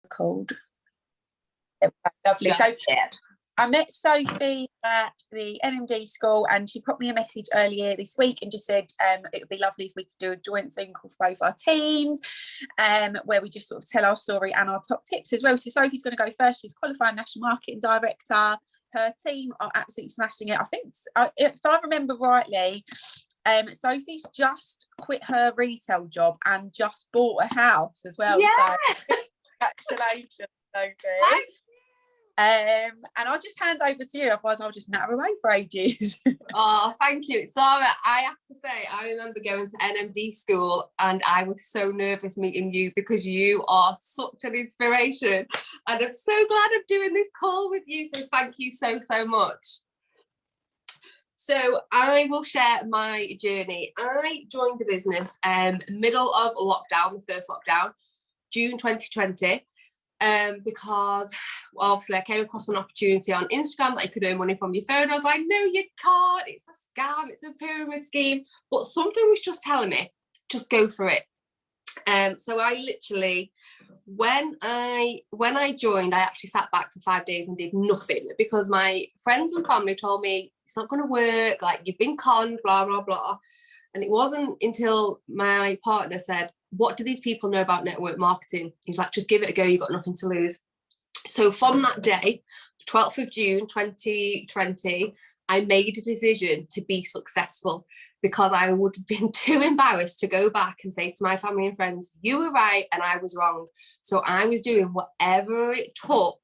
called. Lovely. So I met Sophie at the NMD school, and she put me a message earlier this week and just said it would be lovely if we could do a joint Zoom call for both our teams, where we just sort of tell our story and our top tips as well. So Sophie's going to go first. She's qualified national marketing director. Her team are absolutely smashing it. I think, if I remember rightly, Sophie's just quit her retail job and just bought a house as well. Yeah. So congratulations, Sophie. Thanks. And I'll just hand over to you, otherwise I'll just natter away for ages. Oh, thank you, Sara. I have to say, I remember going to NMD school and I was so nervous meeting you because you are such an inspiration, and I'm so glad I'm doing this call with you, so thank you so much. So I will share my journey. I joined the business middle of lockdown, the first lockdown, June 2020. Because obviously I came across an opportunity on Instagram that you could earn money from your phone. I was like, no, you can't, it's a scam, it's a pyramid scheme. But something was just telling me, just go for it. So I literally, when I joined, I actually sat back for 5 days and did nothing, because my friends and family told me it's not going to work, like you've been conned, blah blah blah. And it wasn't until my partner said, what do these people know about network marketing? He was like, just give it a go, you've got nothing to lose. So from that day, 12th of June 2020, I made a decision to be successful, because I would have been too embarrassed to go back and say to my family and friends, you were right and I was wrong. So I was doing whatever it took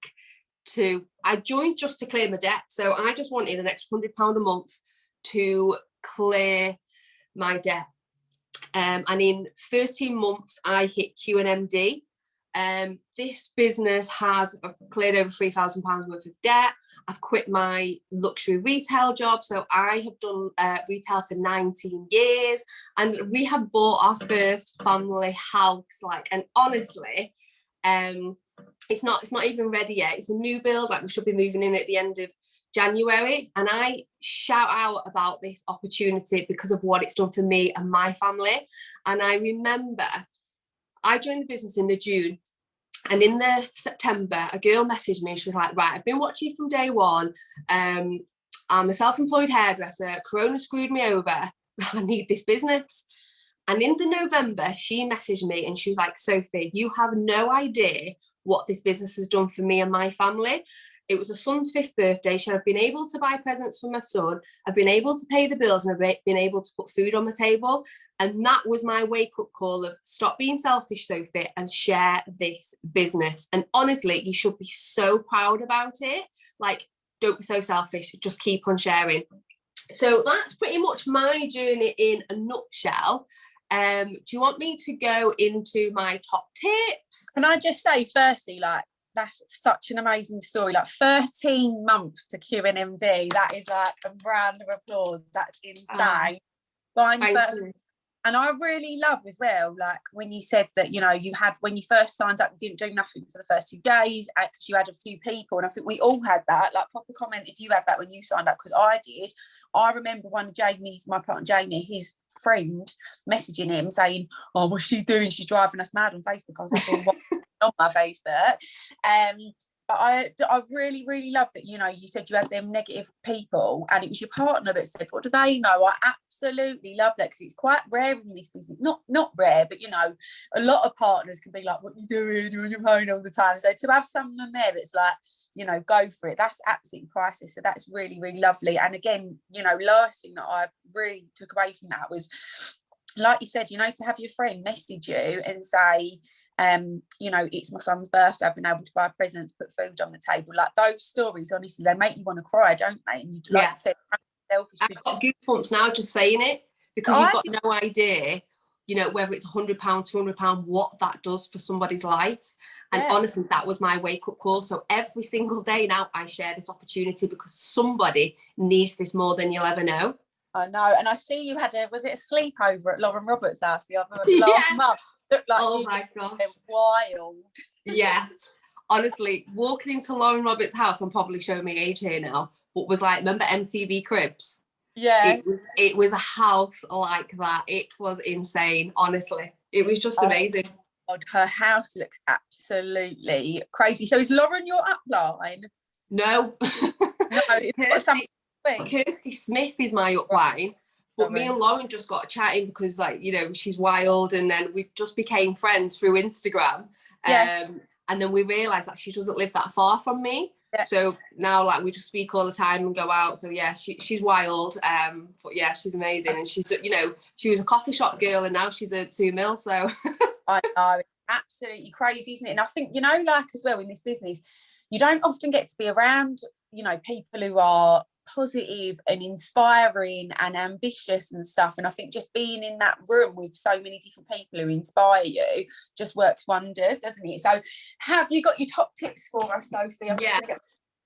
I joined just to clear my debt. So I just wanted an extra £100 a month to clear my debt. And in 13 months, I hit QNMD. This business has cleared over £3,000 worth of debt. I've quit my luxury retail job. So I have done retail for 19 years. And we have bought our first family house. And honestly, it's not even ready yet. It's a new build. We should be moving in at the end of January, and I shout out about this opportunity because of what it's done for me and my family. And I remember I joined the business in the June, and in the September a girl messaged me. She was like, right, I've been watching you from day one. I'm a self-employed hairdresser, Corona screwed me over, I need this business. And in the November she messaged me and she was like, Sophie, you have no idea what this business has done for me and my family. It was a son's 5th birthday. So I've been able to buy presents for my son. I've been able to pay the bills, and I've been able to put food on the table. And that was my wake-up call of stop being selfish, Sophie, and share this business. And honestly, you should be so proud about it. Don't be so selfish. Just keep on sharing. So that's pretty much my journey in a nutshell. Do you want me to go into my top tips? Can I just say, firstly, that's such an amazing story. 13 months to QNMD. That is a round of applause. That's insane. And I really love as well, when you said that, you had, when you first signed up, you didn't do nothing for the first few days because you had a few people. And I think we all had that. Pop a comment if you had that when you signed up, because I did. I remember one of my partner Jamie, his friend, messaging him saying, oh, what's she doing? She's driving us mad on Facebook. I was like, well, what on my Facebook? But I really, really love that, you said you had them negative people and it was your partner that said, what do they know? I absolutely love that, because it's quite rare in this business. Not rare, but, a lot of partners can be like, what are you doing? You're on your phone all the time. So to have someone there that's go for it, that's absolutely priceless. So that's really, really lovely. And again, last thing that I really took away from that was, like you said, to have your friend message you and say, it's my son's birthday, I've been able to buy presents, put food on the table. Those stories, honestly, they make you want to cry, don't they? And you, like you said, selfish. I've got goosebumps now just saying it, because you've got no idea, whether it's £100, £200, what that does for somebody's life. And honestly, that was my wake-up call. So every single day now I share this opportunity, because somebody needs this more than you'll ever know. I know. And I see you had was it a sleepover at Lauren Roberts' house last month? Looked like oh my god, wild. Yes, honestly, walking into Lauren Roberts' house, I'm probably showing my age here now, but was remember MTV Cribs? Yeah, it was a house like that. It was insane, honestly. It was just amazing. God, her house looks absolutely crazy. So is Lauren your upline? No. No, it's Kirsty Smith is my upline. But me and Lauren just got chatting because, like, you know, she's wild, and then we just became friends through Instagram. Yeah. And then we realised that she doesn't live that far from me. Yeah. So now, like, we just speak all the time and go out. So yeah, she's wild. But yeah, she's amazing, and she's, you know, she was a coffee shop girl, and now she's a 2 mil. So I know, it's absolutely crazy, isn't it? And I think, you know, like as well in this business, you don't often get to be around, you know, people who are positive and inspiring and ambitious and stuff. And I think just being in that room with so many different people who inspire you just works wonders, doesn't it? So have you got your top tips for us, Sophie? I'm just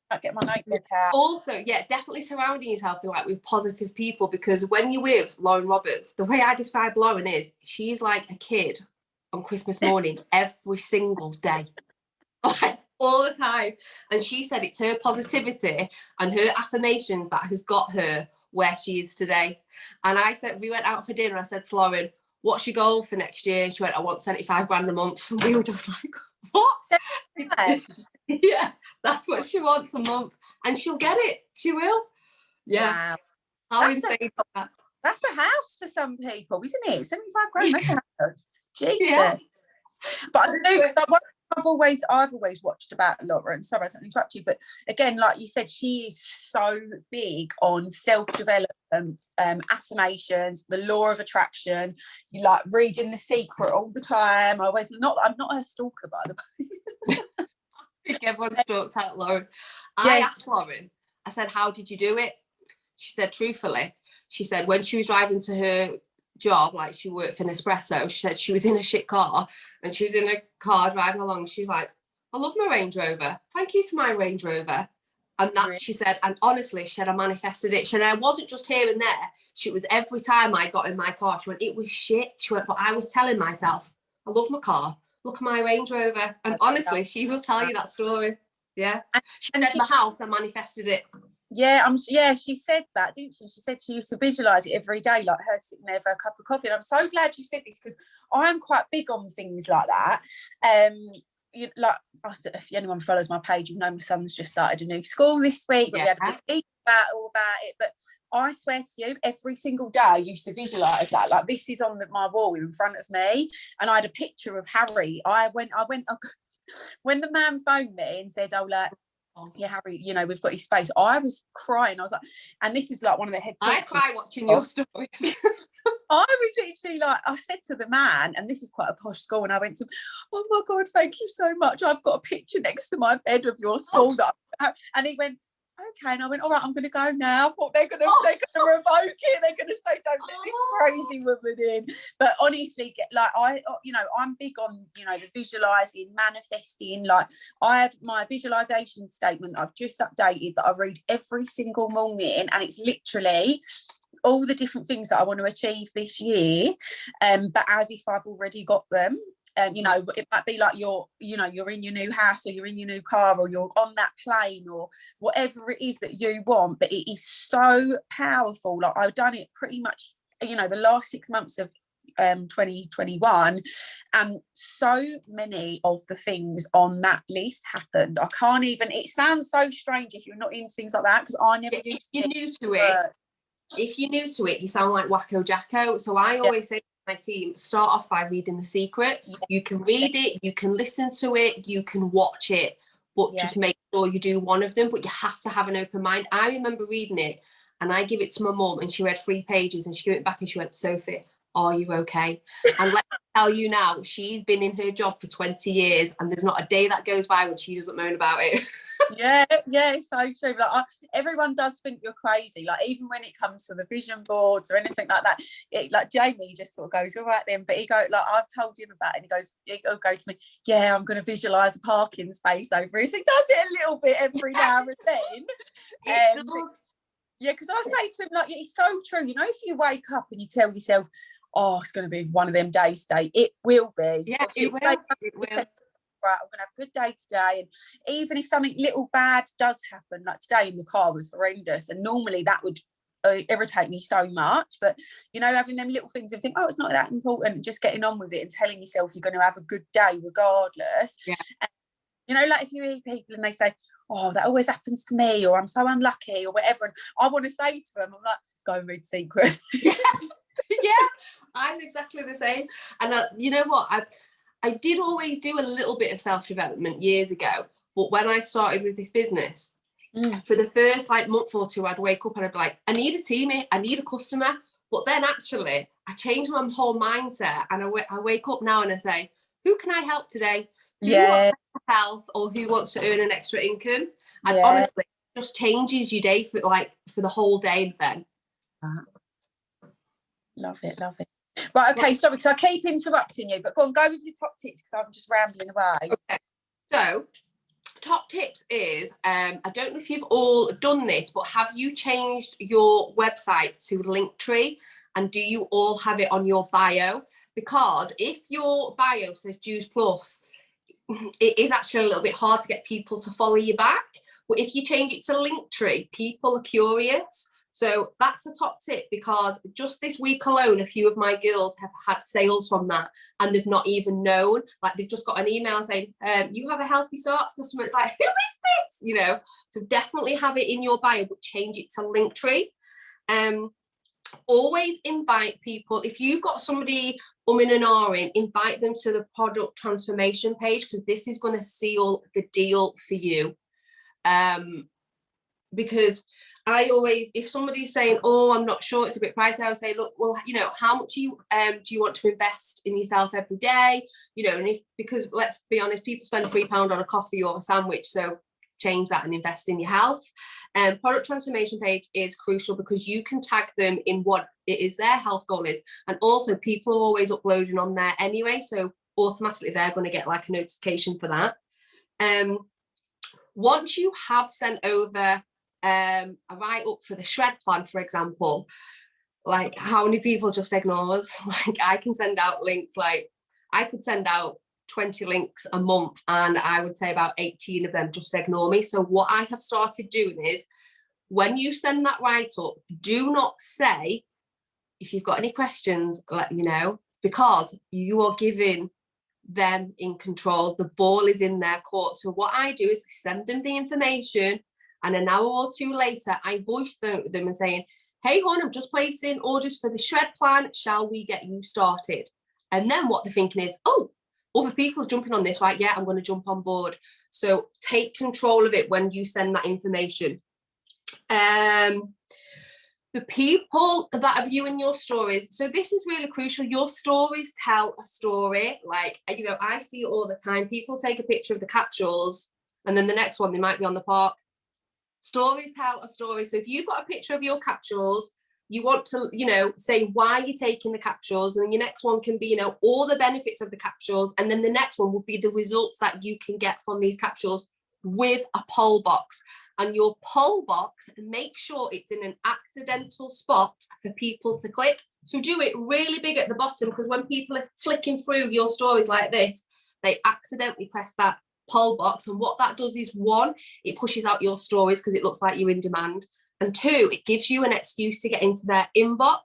gonna get my notebook out. Also, yeah, definitely surrounding yourself with positive people, because when you're with Lauren Roberts, the way I describe Lauren is she's like a kid on Christmas morning every single day. Like, all the time. And she said it's her positivity and her affirmations that has got her where she is today. And I said, we went out for dinner, I said to Lauren, what's your goal for next year? And she went, I want 75 grand a month. And we were just like, what? Yeah, that's what she wants a month. And she'll get it. She will. Yeah. Wow. How insane is that? That's a house for some people, isn't it? 75 grand, that's a house. Jesus. Yeah. But I do, I've always watched about Lauren. Sorry, I don't interrupt you, but again, like you said, she is so big on self-development, affirmations, the law of attraction. You like reading The Secret all the time. I'm not her stalker, by the way. I think everyone stalks out Lauren. I asked Lauren, I said, how did you do it? She said, truthfully, she said when she was driving to her job, like she worked for Nespresso, she said she was in a shit car, and she was in a car driving along, she's like, I love my Range Rover, thank you for my Range Rover. And that, she said, and honestly, she said, I manifested it. She said, I wasn't just here and there, she was every time I got in my car, she went, it was shit, she went, but I was telling myself, I love my car, look at my Range Rover. And honestly, she will tell you that story. Yeah. She said, my house, I manifested it. Yeah, she said that, didn't she? She said she used to visualize it every day, like her sitting there for a cup of coffee. And I'm so glad you said this, because I'm quite big on things like that. Like, I don't know if anyone follows my page, you know my son's just started a new school this week, but we had a big meeting about it. But I swear to you, every single day I used to visualize that. Like, this is on my wall in front of me, and I had a picture of Harry. I went when the man phoned me and said, yeah, Harry, you know, we've got his space, I was crying. I was like, and this is like one of the head I cry watching your stories. I was literally like, I said to the man, and this is quite a posh school, and I went to him, oh my God, thank you so much, I've got a picture next to my bed of your school. And he went, okay. And I went, all right, I'm going to go now. I thought they're going to revoke it. They're going to say, don't let this crazy woman in. But honestly, I'm big on, you know, the visualizing, manifesting. Like, I have my visualization statement I've just updated that I read every single morning, and it's literally all the different things that I want to achieve this year, but as if I've already got them. You know, it might be like you're in your new house, or you're in your new car, or you're on that plane, or whatever it is that you want. But it is so powerful. Like, I've done it pretty much, you know, the last 6 months of 2021, and so many of the things on that list happened. I can't even, it sounds so strange if you're not into things like that, because I never used to. If you're new to it, you sound like Wacko Jacko. So I always say to my team, start off by reading The Secret. You can read it, you can listen to it, you can watch it, but just make sure you do one of them. But you have to have an open mind. I remember reading it, and I give it to my mum, and she read 3 pages, and she gave it back, and she went, Sophie, are you okay? And let me tell you now, she's been in her job for 20 years, and there's not a day that goes by when she doesn't moan about it. Yeah, it's so true. Like, everyone does think you're crazy. Like, even when it comes to the vision boards or anything like that, like Jamie just sort of goes, all right then. But he go, like, I've told him about it, and he'll go to me, yeah, I'm going to visualize a parking space over here. So he does it a little bit every now and then. It does. Yeah, because I say to him, like, it's so true. You know, if you wake up and you tell yourself, oh, it's going to be one of them days today, it will be. Yeah, it will. Right, I'm gonna have a good day today. And even if something little bad does happen, like today in the car was horrendous, and normally that would irritate me so much. But you know, having them little things and think, oh, it's not that important, and just getting on with it and telling yourself you're going to have a good day regardless. Yeah. And, you know, like if you hear people and they say, oh, that always happens to me, or I'm so unlucky, or whatever, and I want to say to them, I'm like, go and read Secret. Yeah. Yeah, I'm exactly the same. And you know what, I did always do a little bit of self-development years ago, but when I started with this business, for the first like month or two, I'd wake up and I'd be like, I need a teammate, I need a customer. But then actually I changed my whole mindset, and I wake up now and I say, who can I help today? Who wants health, or who wants to earn an extra income? And honestly, it just changes your day for the whole day then. Love it. Right, okay, sorry, because I keep interrupting you, but go with your top tips, because I'm just rambling away. Okay, so top tips is, I don't know if you've all done this, but have you changed your website to Linktree, and do you all have it on your bio? Because if your bio says Juice Plus, it is actually a little bit hard to get people to follow you back. But if you change it to Linktree, people are curious. So that's a top tip, because just this week alone, a few of my girls have had sales from that, and they've not even known. Like, they've just got an email saying, you have a Healthy Starts customer. It's like, who is this? You know, so definitely have it in your bio, but change it to Linktree. Always invite people. If you've got somebody in and ahhing, invite them to the product transformation page, because this is going to seal the deal for you. Because I always, if somebody's saying, oh, I'm not sure, it's a bit pricey, I'll say, look, well, you know, how much do you want to invest in yourself every day? You know, and because let's be honest, people spend £3 on a coffee or a sandwich, so change that and invest in your health. Product transformation page is crucial, because you can tag them in what it is their health goal is, and also people are always uploading on there anyway, so automatically they're going to get like a notification for that. Once you have sent over a write-up for the shred plan, for example, like, how many people just ignore us? Like, I can send out links, like I could send out 20 links a month, and I would say about 18 of them just ignore me. So what I have started doing is, when you send that write-up, do not say, if you've got any questions, let me know, because you are giving them in control. The ball is in their court. So what I do is send them the information, and an hour or two later, I voice them and saying, hey, hon, I'm just placing orders for the shred plan. Shall we get you started? And then what they're thinking is, oh, other people are jumping on this, right? Yeah, I'm going to jump on board. So take control of it when you send that information. The people that are viewing your stories, so this is really crucial. Your stories tell a story. Like, you know, I see it all the time. People take a picture of the capsules, and then the next one, they might be on the park. Stories tell a story. So if you've got a picture of your capsules, you want to, you know, say why you're taking the capsules, and then your next one can be, you know, all the benefits of the capsules, and then the next one will be the results that you can get from these capsules with a poll box. And your poll box, make sure it's in an accidental spot for people to click. So do it really big at the bottom, because when people are flicking through your stories like this, they accidentally press that poll box. And what that does is, one, it pushes out your stories because it looks like you're in demand, and two, it gives you an excuse to get into their inbox.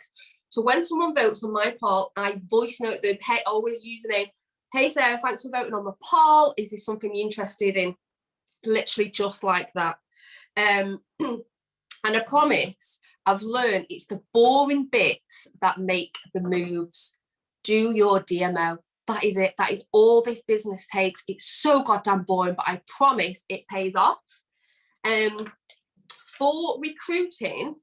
So when someone votes on my poll, I voice note them, hey, always username, hey Sarah, thanks for voting on the poll, is this something you're interested in? Literally just like that. And I promise, I've learned it's the boring bits that make the moves. Do your DMO. That is it. That is all this business takes. It's so goddamn boring, but I promise it pays off. For recruiting,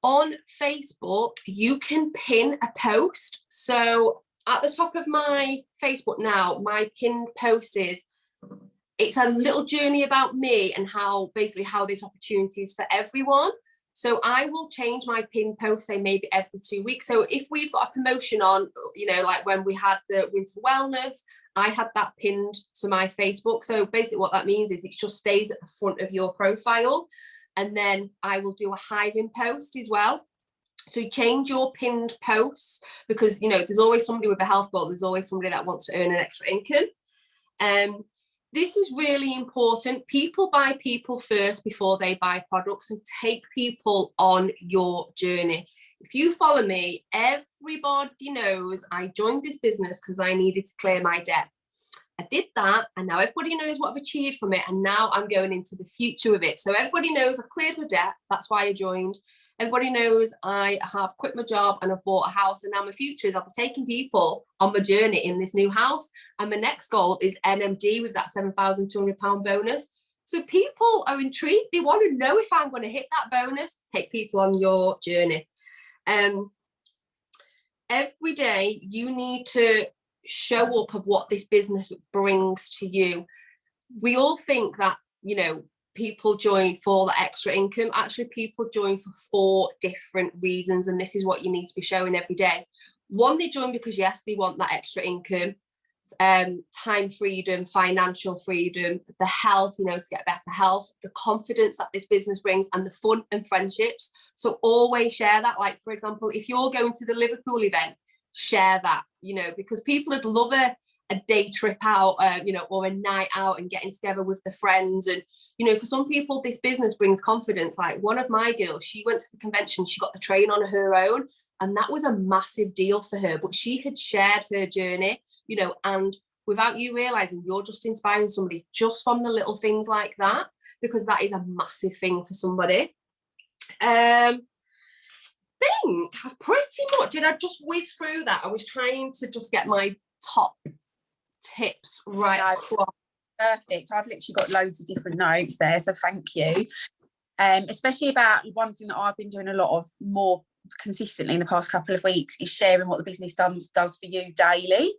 on Facebook, you can pin a post. So at the top of my Facebook now, my pinned post is, it's a little journey about me and how this opportunity is for everyone. So I will change my pinned post, say maybe every 2 weeks. So if we've got a promotion on, you know, like when we had the winter wellness, I had that pinned to my Facebook. So basically what that means is it just stays at the front of your profile. And then I will do a hiring post as well. So change your pinned posts, because, you know, there's always somebody with a health goal. There's always somebody that wants to earn an extra income. This is really important. People buy people first before they buy products, and take people on your journey. If you follow me, everybody knows I joined this business because I needed to clear my debt. I did that, and now everybody knows what I've achieved from it, and now I'm going into the future with it. So everybody knows I've cleared my debt. That's why I joined. Everybody knows I have quit my job and I've bought a house, and now my future is I'll be taking people on my journey in this new house. And my next goal is NMD with that £7,200 bonus. So people are intrigued. They want to know if I'm going to hit that bonus. Take people on your journey. Every day you need to show up of what this business brings to you. We all think that, you know, people join for the extra income. Actually, people join for 4 different reasons, and this is what you need to be showing every day. 1, they join because, yes, they want that extra income, time freedom, financial freedom, the health, you know, to get better health, the confidence that this business brings, and the fun and friendships. So always share that. Like, for example, if you're going to the Liverpool event, share that, you know, because people would love a day trip out, you know, or a night out and getting together with the friends. And, you know, for some people, this business brings confidence. Like one of my girls, she went to the convention, she got the train on her own, and that was a massive deal for her. But she had shared her journey, you know, and without you realizing, you're just inspiring somebody just from the little things like that, because that is a massive thing for somebody. I think I've pretty much, did I just whiz through that? I was trying to just get my top tips right across. Perfect. I've literally got loads of different notes there, so thank you. Especially about one thing that I've been doing a lot of more consistently in the past couple of weeks is sharing what the business does for you daily.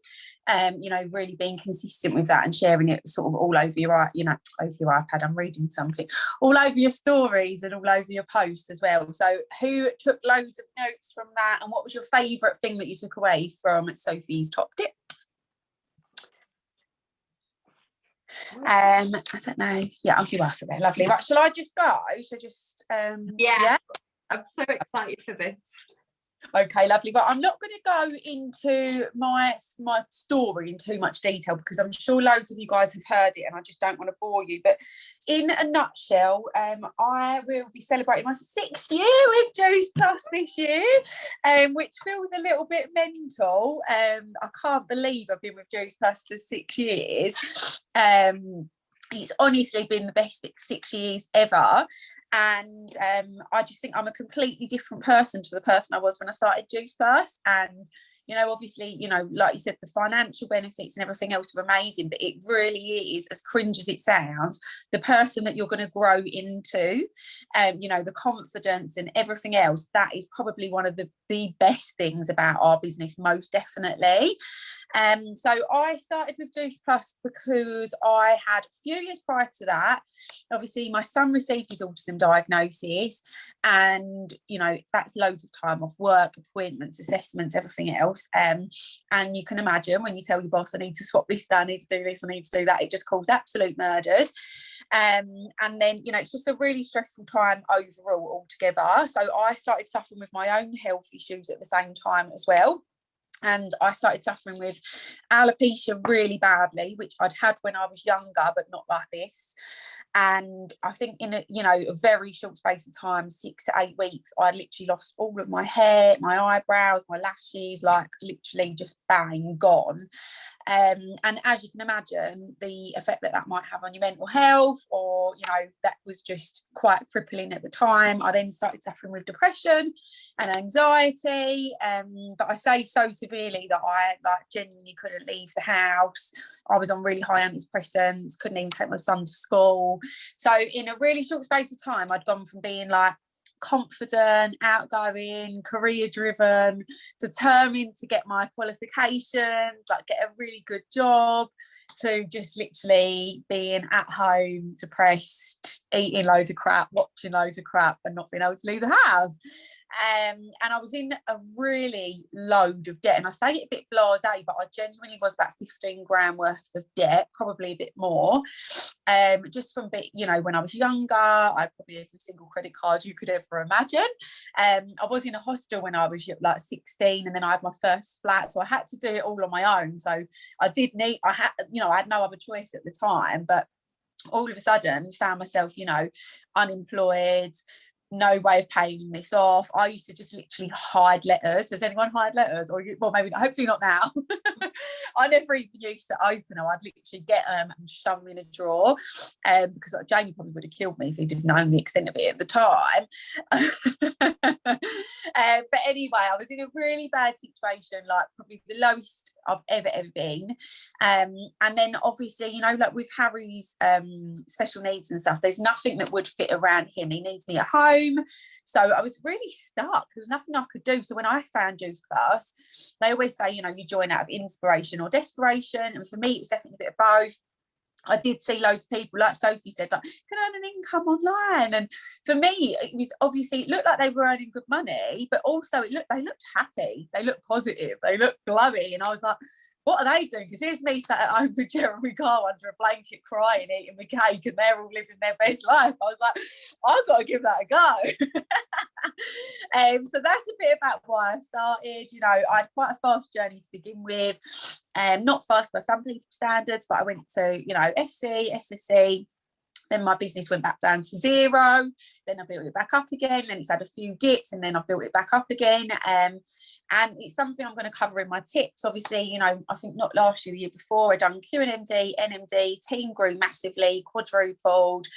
You know, really being consistent with that and sharing it sort of all over your, you know, over your iPad. I'm reading something, all over your stories and all over your posts as well. So who took loads of notes from that, and what was your favourite thing that you took away from Sophie's top tips? I don't know. Yeah, I'll do us there. Lovely. Right, shall I just go? So just yeah. I'm so excited for this. Okay, lovely. But I'm not going to go into my story in too much detail, because I'm sure loads of you guys have heard it and I just don't want to bore you. But in a nutshell, I will be celebrating my 6th year with Juice Plus this year, which feels a little bit mental. I can't believe I've been with Juice Plus for 6 years. It's honestly been the best 6 years ever. And I just think I'm a completely different person to the person I was when I started Juice Plus. And, you know, obviously, you know, like you said, the financial benefits and everything else are amazing, but it really is, as cringe as it sounds, the person that you're going to grow into, you know, the confidence and everything else, that is probably one of the best things about our business, most definitely. So I started with Juice Plus because I had a few years prior to that, obviously my son received his autism diagnosis, and, you know, that's loads of time off work, appointments, assessments, everything else. And you can imagine when you tell your boss, I need to swap this, I need to do this, I need to do that, it just causes absolute murders. And then, you know, it's just a really stressful time overall altogether. So I started suffering with my own health issues at the same time as well. And I started suffering with alopecia really badly, which I'd had when I was younger, but not like this. And I think in a, you know, a very short space of time, 6 to 8 weeks, I literally lost all of my hair, my eyebrows, my lashes, like literally just bang, gone. And as you can imagine, the effect that might have on your mental health, or, you know, that was just quite crippling at the time. I then started suffering with depression and anxiety, but I say so severely that I like genuinely couldn't leave the house. I was on really high antidepressants, couldn't even take my son to school. So in a really short space of time, I'd gone from being like confident, outgoing, career driven, determined to get my qualifications, like get a really good job, to just literally being at home, depressed, eating loads of crap, watching loads of crap, and not being able to leave the house. And I was in a really load of debt, and I say it a bit blasé, but I genuinely was about 15 grand worth of debt, probably a bit more. just from when I was younger. I probably every single credit card you could ever imagine. I was in a hostel when I was like 16, and then I had my first flat, so I had to do it all on my own. So I had no other choice at the time, but all of a sudden found myself unemployed, no way of paying this off. I used to just literally hide letters. Does anyone hide letters? Well, maybe hopefully not now. I never even used to open them. I'd literally get them and shove them in a drawer, because Jamie probably would have killed me if he'd have known the extent of it at the time. But anyway, I was in a really bad situation, like probably the lowest I've ever been. And then obviously, like with Harry's special needs and stuff, there's nothing that would fit around him. He needs me at home. So I was really stuck. There was nothing I could do. So when I found Juice Class, they always say, you join out of inspiration or desperation. And for me, it was definitely a bit of both. I did see loads of people, like Sophie said, like, can earn an income online. And for me, it was obviously, it looked like they were earning good money, but also they looked happy. They looked positive. They looked glowy. And I was like, what are they doing? Because here's me sat at home with Jeremy Carr under a blanket crying, eating the cake, and they're all living their best life. I was like, I've got to give that a go. So that's a bit about why I started. I had quite a fast journey to begin with. Not fast by some people's standards, but I went to, SC, SSC. Then my business went back down to zero. Then I built it back up again. Then it's had a few dips, and then I built it back up again. And it's something I'm going to cover in my tips. Obviously, I think not last year, the year before, I done QNMD, NMD, team grew massively, quadrupled.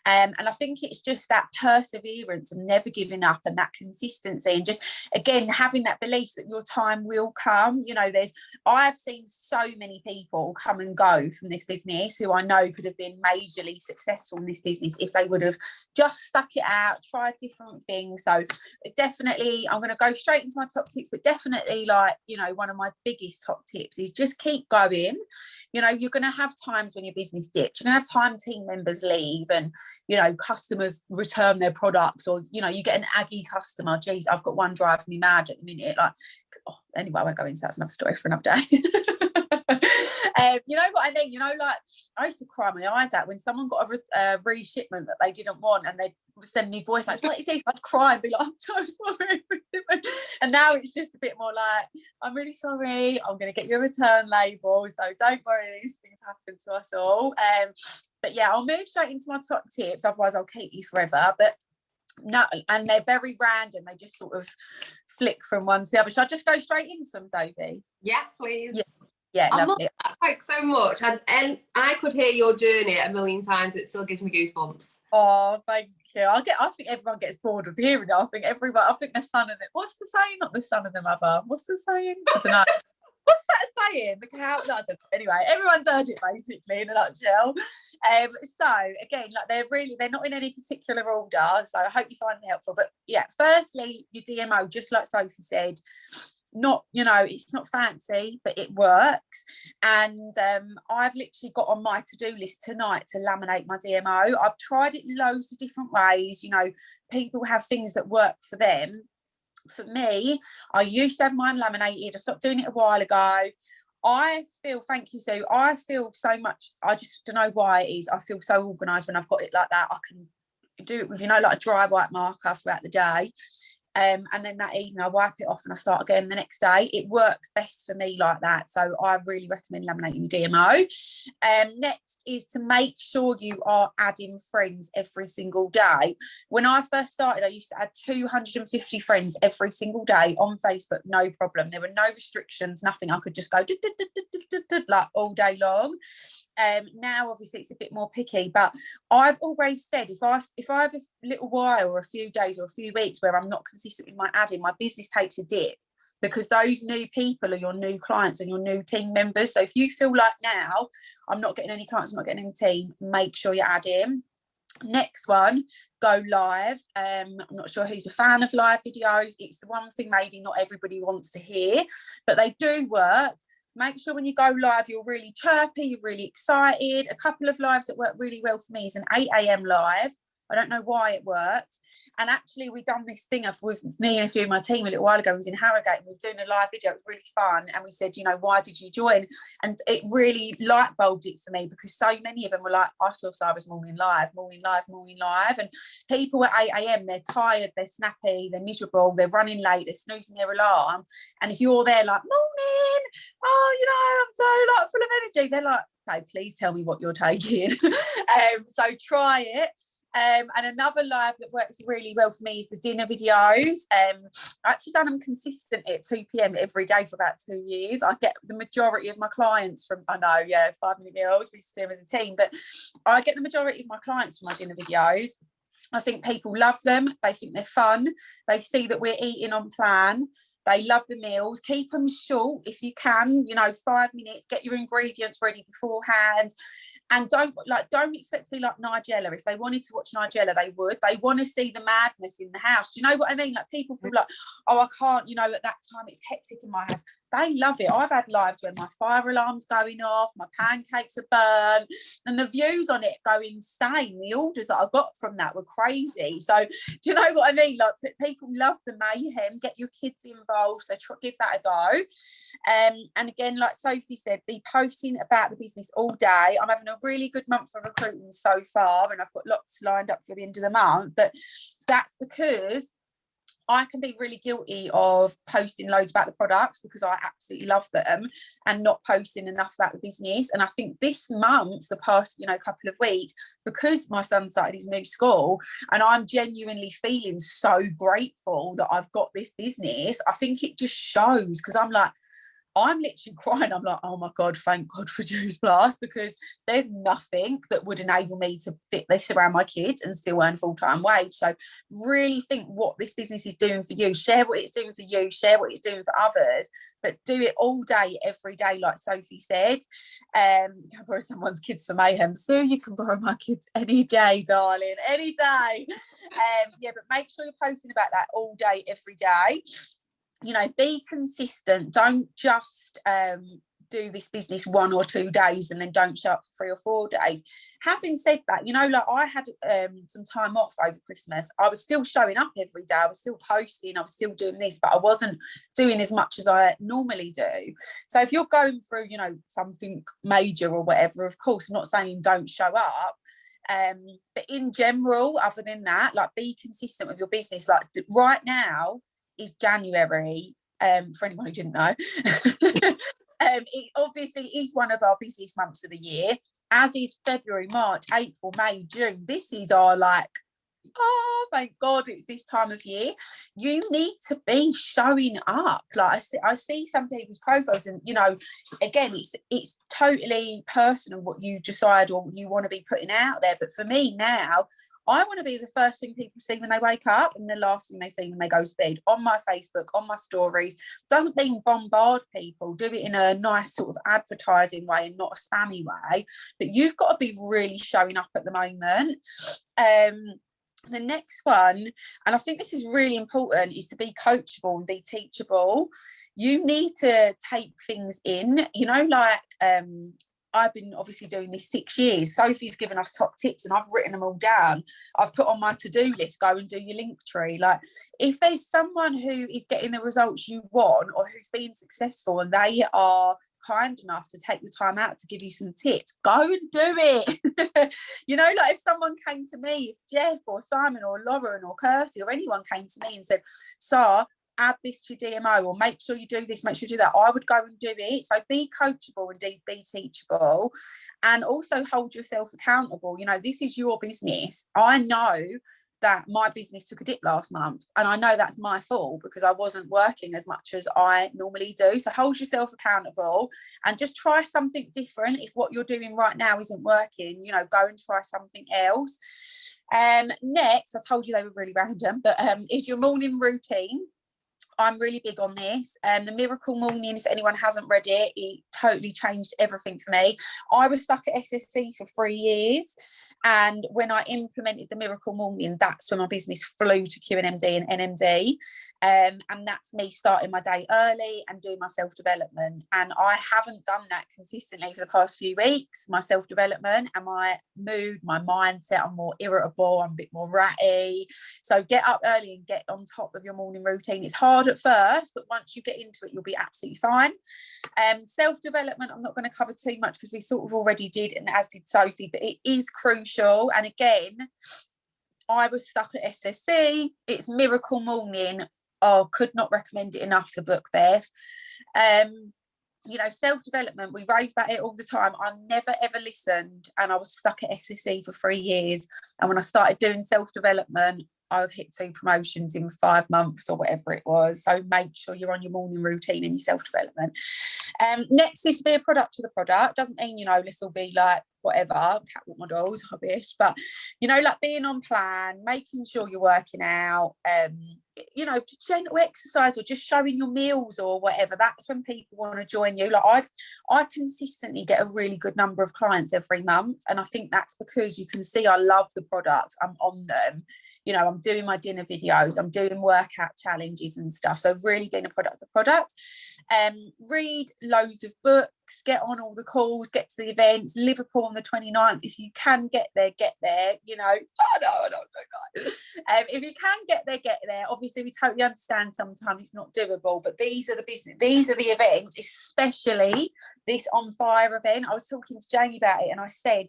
And I think it's just that perseverance and never giving up, and that consistency, and just, again, having that belief that your time will come. I've seen so many people come and go from this business who I know could have been majorly successful in this business if they would have just stuck it out, tried different things. So definitely, I'm going to go straight into my top tips, but definitely, one of my biggest top tips is just keep going. You're going to have times when your business dips. You're going to have time team members leave, and customers return their products, or you get an aggy customer. Geez, I've got one driving me mad at the minute. Anyway, I won't go into that. That's another story for another day. You know what I mean? I used to cry my eyes out when someone got a reshipment that they didn't want, and they'd send me voice notes. What is this? I'd cry and be like, I'm so sorry. And now it's just a bit more like, I'm really sorry. I'm going to get you a return label. So don't worry, these things happen to us all. But yeah, I'll move straight into my top tips. Otherwise, I'll keep you forever. But no, and they're very random. They just sort of flick from one to the other. Should I just go straight into them, Sophie? Yes, please. Yeah, lovely. Thanks so much. And I could hear your journey a million times. It still gives me goosebumps. Oh, thank you. I think everyone gets bored of hearing it. I think the son of it. What's the saying? Not the son of the mother. What's the saying? I don't know. What's that saying? The cow? No, I don't know. Anyway, everyone's heard it basically in a nutshell. So again, they're not in any particular order. So I hope you find it helpful. But yeah, firstly, your DMO, just like Sophie said, it's not fancy, but it works. And I've literally got on my to-do list tonight to laminate my DMO. I've tried it loads of different ways. People have things that work for them. For me, I used to have mine laminated. I stopped doing it a while ago. Thank you, Sue. I feel so much, I just don't know why it is. I feel so organised when I've got it like that. I can do it with, like a dry white marker throughout the day. And then that evening I wipe it off and I start again the next day. It works best for me like that. So I really recommend laminating your DMO. Next is to make sure you are adding friends every single day. When I first started, I used to add 250 friends every single day on Facebook, no problem. There were no restrictions, nothing. I could just go like all day long. Now obviously it's a bit more picky, but I've always said if I have a little while or a few days or a few weeks where I'm not consistent with my adding, my business takes a dip, because those new people are your new clients and your new team members. So if you feel like now I'm not getting any clients, I'm not getting any team, make sure you're adding. Next one, go live. I'm not sure who's a fan of live videos. It's the one thing maybe not everybody wants to hear, but they do work. Make sure when you go live, you're really chirpy, you're really excited. A couple of lives that work really well for me is an 8 a.m. live. I don't know why it works. And actually, we done this thing with me and a few of my team a little while ago. It was in Harrogate, and we were doing a live video. It was really fun. And we said, you know, why did you join? And it really light bulbed it for me, because so many of them were like, I saw Sara's morning live. And people at 8 a.m, they're tired, they're snappy, they're miserable, they're running late, they're snoozing their alarm. And if you're there like, morning, oh, you know, I'm so like full of energy, they're like, okay, please tell me what you're taking. So try it. And another live that works really well for me is the dinner videos. I actually done them consistently at 2 p.m. every day for about 2 years. I get the majority of my clients from, I know, yeah, 5 Minute Meals, we used to do them as a team, but I get the majority of my clients from my dinner videos. I think people love them. They think they're fun. They see that we're eating on plan. They love the meals. Keep them short if you can, you know, 5 minutes, get your ingredients ready beforehand. And don't expect to be like Nigella. If they wanted to watch Nigella, they would. They want to see the madness in the house. Do you know what I mean? Like, people feel like, oh, I can't, you know, at that time it's hectic in my house. They love it. I've had lives where my fire alarm's going off, my pancakes are burnt, and the views on it go insane. The orders that I got from that were crazy. So do you know what I mean? Like, people love the mayhem. Get your kids involved. So give that a go. And again, like Sophie said, be posting about the business all day. I'm having a really good month for recruiting so far, and I've got lots lined up for the end of the month. But that's because I can be really guilty of posting loads about the products because I absolutely love them, and not posting enough about the business. And I think this month, the past, you know, couple of weeks, because my son started his new school and I'm genuinely feeling so grateful that I've got this business, I think it just shows, because I'm literally crying. I'm like, oh my God, thank God for Juice Plus, because there's nothing that would enable me to fit this around my kids and still earn full-time wage. So really think what this business is doing for you. Share what it's doing for you. Share what it's doing for others. But do it all day, every day, like Sophie said. You can borrow someone's kids for mayhem. So you can borrow my kids any day, darling, any day. Yeah, but make sure you're posting about that all day, every day. You know, be consistent. Don't just do this business 1 or 2 days and then don't show up for 3 or 4 days. Having said that, you know, like, I had some time off over Christmas. I was still showing up every day. I was still posting. I was still doing this, but I wasn't doing as much as I normally do. So if you're going through, you know, something major or whatever, of course, I'm not saying don't show up. But in general, other than that, like, be consistent with your business. Like, right now is January, for anyone who didn't know. It obviously is one of our busiest months of the year, as is February, March, April, May, June. This is our, like, oh, thank God it's this time of year. You need to be showing up. Like, I see some people's profiles, and, you know, again, it's totally personal what you decide or you want to be putting out there. But for me now, I want to be the first thing people see when they wake up and the last thing they see when they go to bed, on my Facebook, on my stories. Doesn't mean bombard people. Do it in a nice sort of advertising way and not a spammy way. But you've got to be really showing up at the moment. The next one, and I think this is really important, is to be coachable and be teachable. You need to take things in, you know, like, I've been obviously doing this 6 years. Sophie's given us top tips and I've written them all down. I've put on my to-do list, go and do your link tree. Like, if there's someone who is getting the results you want or who's being successful and they are kind enough to take the time out to give you some tips, go and do it. You know, like, if someone came to me, if Jeff or Simon or Lauren or Kirsty or anyone came to me and said, Sara, add this to your DMO, or make sure you do this, make sure you do that, I would go and do it. So be coachable and be teachable, and also hold yourself accountable. You know, this is your business. I know that my business took a dip last month, and I know that's my fault because I wasn't working as much as I normally do. So hold yourself accountable and just try something different. If what you're doing right now isn't working, you know, go and try something else. Next, I told you they were really random, but is your morning routine. I'm really big on this. The Miracle Morning, if anyone hasn't read it, it totally changed everything for me. I was stuck at SSC for 3 years, and when I implemented the Miracle Morning, that's when my business flew to QNMD and NMD, and that's me starting my day early and doing my self-development. And I haven't done that consistently for the past few weeks. My self-development and my mood, my mindset, I'm more irritable, I'm a bit more ratty. So get up early and get on top of your morning routine. It's hard at first, but once you get into it, you'll be absolutely fine. Self-development, I'm not going to cover too much because we sort of already did, and as did Sophie, but it is crucial. And again, I was stuck at SSC. It's Miracle Morning. Oh, could not recommend it enough, the book, Beth. You know, self-development, we rave about it all the time. I never ever listened, and I was stuck at SSC for 3 years. And when I started doing self-development, I hit 2 promotions in 5 months or whatever it was. So make sure you're on your morning routine and your self-development. Next is to be a product of the product. Doesn't mean, you know, this will be like whatever, catwalk models, rubbish, but, you know, like being on plan, making sure you're working out, you know, gentle exercise or just showing your meals or whatever. That's when people want to join you. Like I consistently get a really good number of clients every month, and I think that's because you can see I love the products. I'm on them, you know, I'm doing my dinner videos, I'm doing workout challenges and stuff. So really being a product of the product. Read loads of books, get on all the calls, get to the events. Liverpool on the 29th, if you can get there, you know. I know, so good. If you can get there. Obviously we totally understand sometimes it's not doable, but these are the events, especially this On Fire event. I was talking to Jamie about it, and I said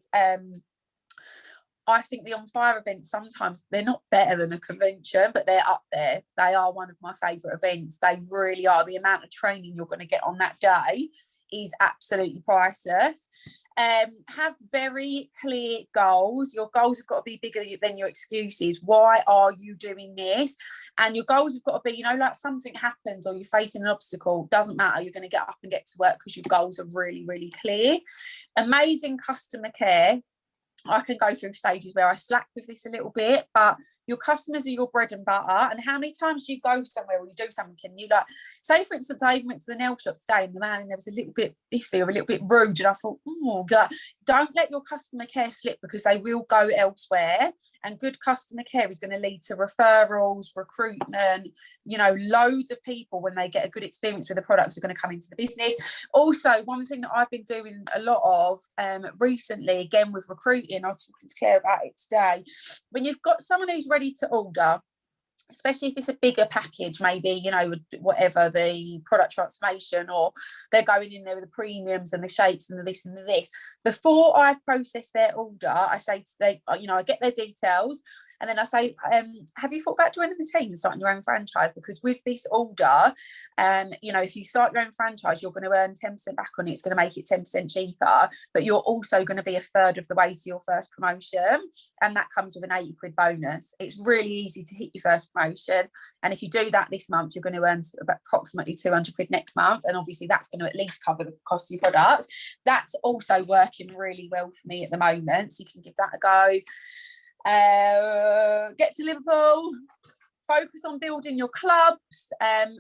I think the On Fire events, sometimes they're not better than a convention, but they're up there. They are one of my favourite events. They really are. The amount of training you're going to get on that day is absolutely priceless. Have very clear goals. Your goals have got to be bigger than your excuses. Why are you doing this? And your goals have got to be, you know, like something happens or you're facing an obstacle, doesn't matter, you're going to get up and get to work because your goals are really, really clear. Amazing customer care. I can go through stages where I slack with this a little bit, but your customers are your bread and butter. And how many times do you go somewhere or you do something and you, like, say for instance, I even went to the nail shop today and the man in there was a little bit iffy or a little bit rude, and I thought, like, don't let your customer care slip, because they will go elsewhere, and good customer care is going to lead to referrals, recruitment, you know, loads of people, when they get a good experience with the products, are going to come into the business. Also, one thing that I've been doing a lot of recently, again with recruiting, I was talking to Claire about it today, when you've got someone who's ready to order, especially if it's a bigger package, maybe, you know, whatever, the product transformation, or they're going in there with the premiums and the shakes and the this and the this, before I process their order, I say to them, you know, I get their details, and then I say, have you thought about joining the team and starting your own franchise? Because with this order, you know, if you start your own franchise, you're going to earn 10% back on it. It's going to make it 10% cheaper, but you're also going to be a third of the way to your first promotion, and that comes with an 80 quid bonus. It's really easy to hit your first promotion, and if you do that this month, you're going to earn about approximately 200 quid next month, and obviously that's going to at least cover the cost of your products. That's also working really well for me at the moment, so you can give that a go. Get to Liverpool. Focus on building your clubs.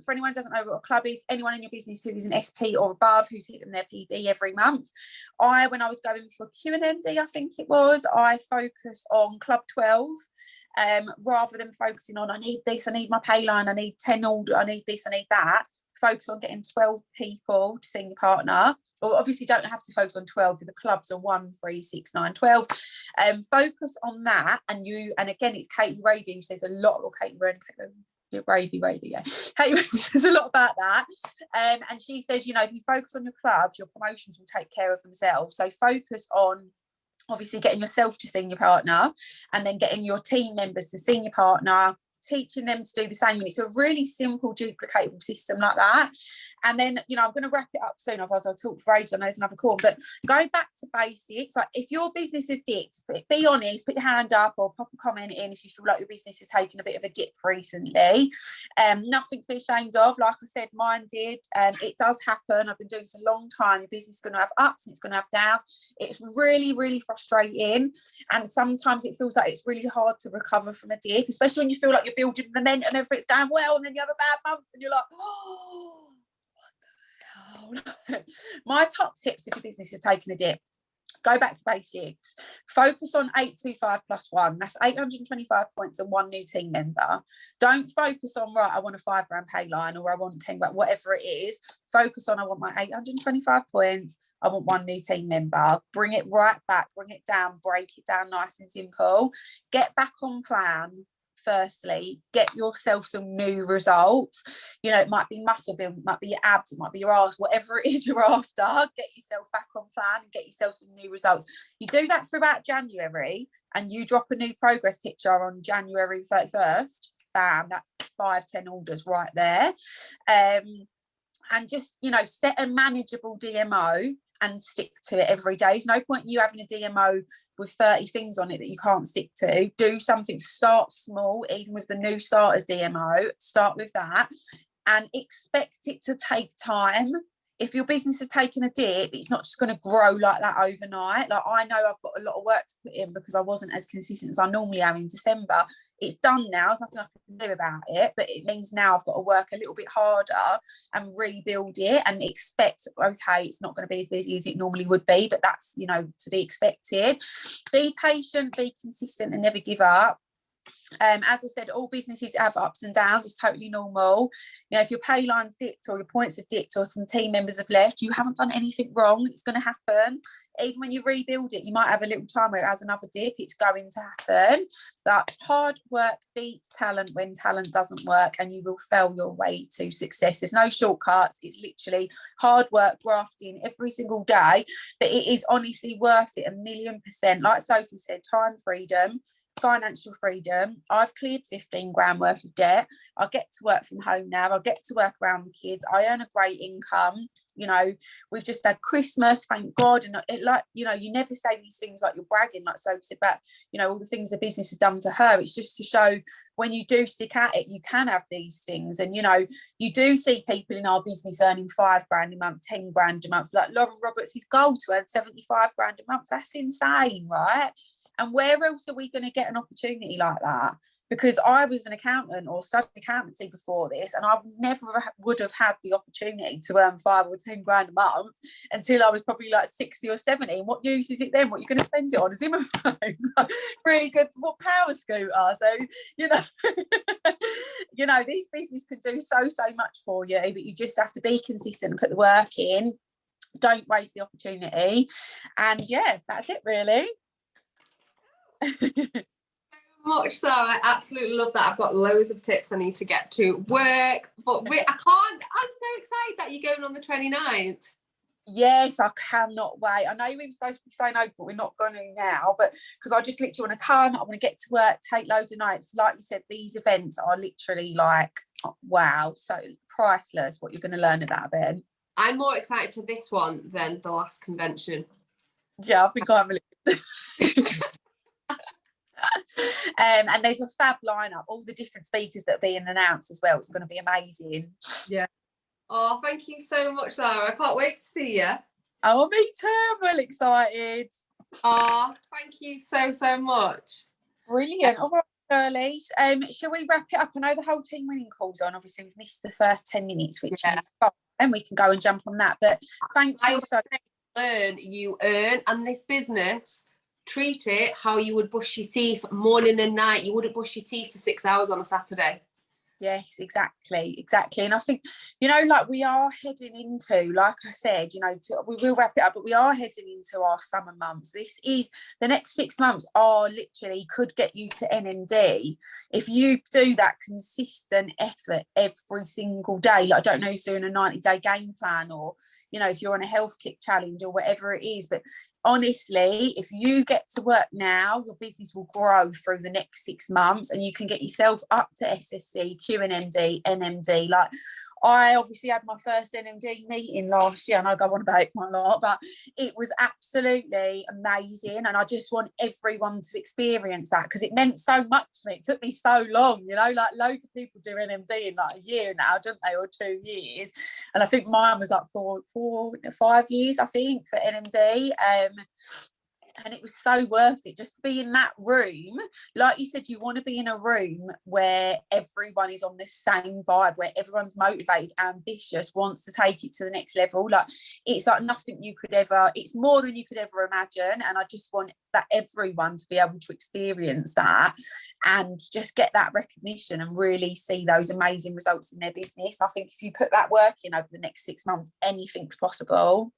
For anyone who doesn't know what a club is, anyone in your business who is an SP or above, who's hitting their PB every month. When I was going for QNMD, I think it was, I focus on Club 12, rather than focusing on, I need this, I need my pay line, I need 10 order, I need this, I need that. Focus on getting 12 people to senior partner. Or obviously don't have to focus on 12, the clubs are 1, 3, 6, 9, 12. Focus on that, and again, it's Katie Ravy who says a lot, or Katie Ravy, yeah. Katie Ravy says a lot about that. And she says, you know, if you focus on your clubs, your promotions will take care of themselves. So focus on obviously getting yourself to senior partner, and then getting your team members to senior partner, teaching them to do the same. And it's a really simple, duplicatable system like that. And then, you know, I'm going to wrap it up soon, otherwise I'll talk for ages. I know there's another call, but go back to basics. Like, if your business is dipped, be honest, put your hand up or pop a comment in if you feel like your business is taking a bit of a dip recently. Nothing to be ashamed of. Like I said, mine did. It does happen. I've been doing this a long time. Your business is going to have ups and it's going to have downs. It's really, really frustrating. And sometimes it feels like it's really hard to recover from a dip, especially when you feel like you're building momentum, everything's going well, and then you have a bad month and you're like, oh, what the hell? My top tips if your business is taking a dip: go back to basics. Focus on 825 plus 1. That's 825 points and 1 new team member. Don't focus on, right, I want a £5 pay line, or I want 10 grand, whatever it is. Focus on, I want my 825 points. I want 1 new team member. Bring it right back, bring it down, break it down nice and simple. Get back on plan. Firstly, get yourself some new results. You know, it might be muscle build, it might be your abs, it might be your ass, whatever it is you're after. Get yourself back on plan and get yourself some new results. You do that for about January, and you drop a new progress picture on January 31st. Bam, that's 5-10 orders right there. And just, you know, set a manageable DMO and stick to it every day. There's no point in you having a DMO with 30 things on it that you can't stick to. Do something, start small, even with the new starters DMO, start with that and expect it to take time. If your business has taken a dip, it's not just going to grow like that overnight. Like, I know I've got a lot of work to put in because I wasn't as consistent as I normally am in December. It's done now. There's nothing I can do about it, but it means now I've got to work a little bit harder and rebuild it and expect, okay, it's not going to be as busy as it normally would be, but that's, you know, to be expected. Be patient, be consistent, and never give up. As I said, all businesses have ups and downs. It's totally normal. You know, if your pay line's dipped or your points have dipped or some team members have left, you haven't done anything wrong. It's going to happen. Even when you rebuild it, you might have a little time where it has another dip. It's going to happen. But hard work beats talent when talent doesn't work, and you will fail your way to success. There's no shortcuts. It's literally hard work, grafting every single day. But it is honestly worth it 1,000,000%. Like Sophie said, time freedom, financial freedom. I've cleared 15 grand worth of debt. I get to work from home now. I get to work around the kids. I earn a great income. You know, we've just had Christmas, thank God. And it, like, you know, you never say these things like you're bragging, like Sophie said, about, you know, all the things the business has done for her. It's just to show when you do stick at it, you can have these things. And, you know, you do see people in our business earning 5 grand a month, 10 grand a month. Like Lauren Roberts' goal to earn 75 grand a month. That's insane, right? And where else are we going to get an opportunity like that? Because I was an accountant or studied accountancy before this, and I never would have had the opportunity to earn 5 or 10 grand a month until I was probably like 60 or 70. And what use is it then? What are you going to spend it on? A Zimmer phone? Really good, what, power scooter? So, you know, you know, this business can do so much for you, but you just have to be consistent and put the work in. Don't waste the opportunity. And yeah, that's it really. Much so, I absolutely love that. I've got loads of tips I need to get to work, but I can't. I'm so excited that you're going on the 29th. Yes, I cannot wait. I know we were supposed to be staying over, but we're not going to now. But because I just literally want to come, I want to get to work, take loads of notes. Like you said, these events are literally like, wow, so priceless. What you're going to learn at that event. I'm more excited for this one than the last convention. Yeah, I think I'm a little. And there's a fab lineup, all the different speakers that are being announced as well. It's going to be amazing. Yeah. Oh, thank you so much, Sara. I can't wait to see you. Oh, me too. I'm really excited. Oh, thank you so much. Brilliant. All right, girlies. Shall we wrap it up? I know the whole team winning call's on. Obviously, we've missed the first 10 minutes, which is fine, and we can go and jump on that. But thank you so much. Learn, you earn, and this business, treat it how you would brush your teeth morning and night. You wouldn't brush your teeth for 6 hours on a Saturday. Yes, exactly. And I think, you know, like we are heading into, like I said, you know, we will wrap it up, but we are heading into our summer months. This is the next 6 months are literally could get you to NMD if you do that consistent effort every single day. Like, I don't know who's doing a 90-day game plan, or, you know, if you're on a health kick challenge or whatever it is, but honestly, if you get to work now, your business will grow through the next 6 months, and you can get yourself up to SSC, QNMD, NMD. Like, I obviously had my first NMD meeting last year, and I go on about it quite a lot, but it was absolutely amazing. And I just want everyone to experience that, because it meant so much to me. It took me so long, you know, like loads of people do NMD in like a year now, don't they, or 2 years. And I think mine was like 4 5 years, I think, for NMD. And it was so worth it just to be in that room. Like you said, you want to be in a room where everyone is on the same vibe, where everyone's motivated, ambitious, wants to take it to the next level. Like, it's like nothing you could ever, it's more than you could ever imagine. And I just want that everyone to be able to experience that and just get that recognition and really see those amazing results in their business. I think if you put that work in over the next 6 months, anything's possible.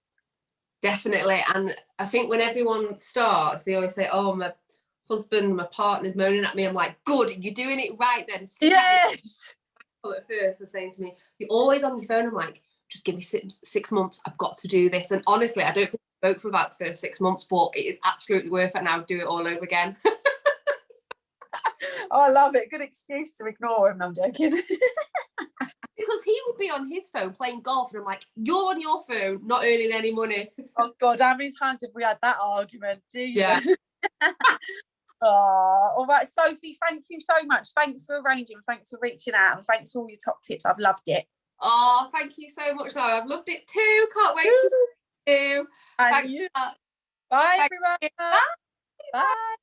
Definitely. And I think when everyone starts, they always say, oh, my husband, my partner's moaning at me. I'm like, good, you're doing it right then. Yes. At first, they're saying to me, you're always on your phone. I'm like, just give me 6 months. I've got to do this. And honestly, I don't think I spoke for about the first 6 months, but it is absolutely worth it. And I would do it all over again. Oh, I love it. Good excuse to ignore him. I'm joking. Because he would be on his phone playing golf, and I'm like, you're on your phone, not earning any money. Oh God, how many times have we had that argument? Jesus. Yeah. Oh, all right, Sophie, thank you so much. Thanks for arranging, thanks for reaching out, and thanks for all your top tips. I've loved it. Oh, thank you so much, Sara. I've loved it too. Can't wait to see you. And Thanks you. for that. Bye, Thank everyone. you. Bye. Bye.